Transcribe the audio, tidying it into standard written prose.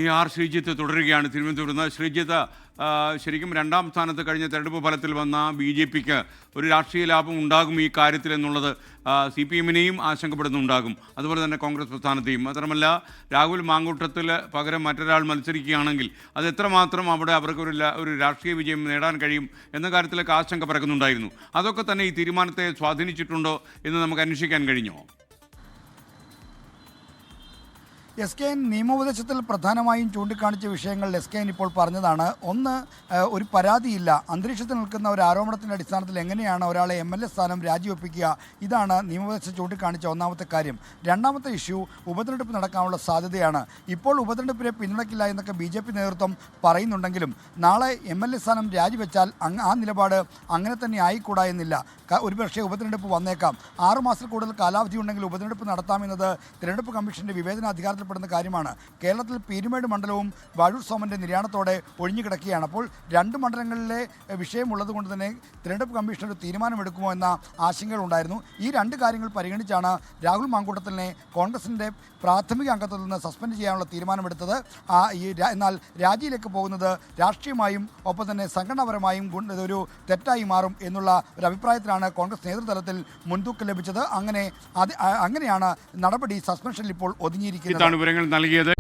ഈ ആർ ശ്രീജിത്ത് തുടരുകയാണ് തിരുവനന്തപുരത്ത് നിന്ന്. ശ്രീജിത്ത്, ശരിക്കും രണ്ടാം സ്ഥാനത്ത് കഴിഞ്ഞ തെരഞ്ഞെടുപ്പ് ഫലത്തിൽ വന്ന BJPക്ക് ഒരു രാഷ്ട്രീയ ലാഭം ഉണ്ടാകും ഈ കാര്യത്തിൽ എന്നുള്ളത് CPM-നെയും ആശങ്കപ്പെടുന്നുണ്ടാകും, അതുപോലെ തന്നെ കോൺഗ്രസ് പ്രസ്ഥാനത്തെയും. മാത്രമല്ല, രാഹുൽ മാങ്കൂട്ടത്തിൽ പകരം മറ്റൊരാൾ മത്സരിക്കുകയാണെങ്കിൽ അത് എത്രമാത്രം അവിടെ അവർക്ക് ഒരു രാഷ്ട്രീയ വിജയം നേടാൻ കഴിയും എന്ന കാര്യത്തിലൊക്കെ ആശങ്ക പരക്കുന്നുണ്ടായിരുന്നു. അതൊക്കെ തന്നെ ഈ തീരുമാനത്തെ സ്വാധീനിച്ചിട്ടുണ്ടോ എന്ന് നമുക്ക് അന്വേഷിക്കാൻ കഴിഞ്ഞോ? SKN നിയമോപദേശത്തിൽ പ്രധാനമായും ചൂണ്ടിക്കാണിച്ച വിഷയങ്ങൾ SKN ഇപ്പോൾ പറഞ്ഞതാണ്. ഒന്ന്, ഒരു പരാതിയില്ല, അന്തരീക്ഷത്തിൽ നിൽക്കുന്ന ഒരു ആരോപണത്തിൻ്റെ അടിസ്ഥാനത്തിൽ എങ്ങനെയാണ് ഒരാളെ MLA സ്ഥാനം രാജിവെപ്പിക്കുക, ഇതാണ് നിയമോപദേശം ചൂണ്ടിക്കാണിച്ച ഒന്നാമത്തെ കാര്യം. രണ്ടാമത്തെ ഇഷ്യൂ ഉപതെരഞ്ഞെടുപ്പ് നടക്കാനുള്ള സാധ്യതയാണ്. ഇപ്പോൾ ഉപതെരഞ്ഞെടുപ്പിനെ പിന്തുണയ്ക്കില്ല എന്നൊക്കെ BJP നേതൃത്വം പറയുന്നുണ്ടെങ്കിലും നാളെ MLA സ്ഥാനം രാജിവെച്ചാൽ ആ നിലപാട് അങ്ങനെ തന്നെ ആയിക്കൂടാ എന്നില്ല. ഒരുപക്ഷെ ഉപതെരഞ്ഞെടുപ്പ് വന്നേക്കാം. 6 മാസത്തിൽ കൂടുതൽ കാലാവധി ഉണ്ടെങ്കിൽ ഉപതെരഞ്ഞെടുപ്പ് നടത്താമെന്നത് തിരഞ്ഞെടുപ്പ് കമ്മീഷന്റെ വിവേചനാധികാരത്തിൽപ്പെടുന്ന കാര്യമാണ്. കേരളത്തിൽ പീരുമേട് മണ്ഡലവും വാഴൂർ സോമന്റെ നിര്യാണത്തോടെ ഒഴിഞ്ഞുകിടക്കുകയാണ്. അപ്പോൾ 2 മണ്ഡലങ്ങളിലെ വിഷയമുള്ളത് കൊണ്ട് തന്നെ തിരഞ്ഞെടുപ്പ് കമ്മീഷൻ ഒരു തീരുമാനമെടുക്കുമോ എന്ന ആശങ്കകളുണ്ടായിരുന്നു. ഈ 2 കാര്യങ്ങൾ പരിഗണിച്ചാണ് രാഹുൽ മാങ്കൂട്ടത്തിലിനെ കോൺഗ്രസിൻ്റെ പ്രാഥമിക അംഗത്വത്തിൽ നിന്ന് സസ്പെൻഡ് ചെയ്യാനുള്ള തീരുമാനമെടുത്തത്. എന്നാൽ രാജിയിലേക്ക് പോകുന്നത് രാഷ്ട്രീയമായും ഒപ്പം തന്നെ സംഘടനാപരമായും ഒരു തെറ്റായി മാറും എന്നുള്ള ഒരു അഭിപ്രായത്തിലാണ് കോൺഗ്രസ് നേതൃതലത്തിൽ മുൻതൂക്കം ലഭിച്ചത്. അങ്ങനെയാണ് നടപടി സസ്പെൻഷനിൽ ഇപ്പോൾ ഒതുങ്ങിയിരിക്കുന്നത്. വിവരങ്ങൾ നൽകിയത്.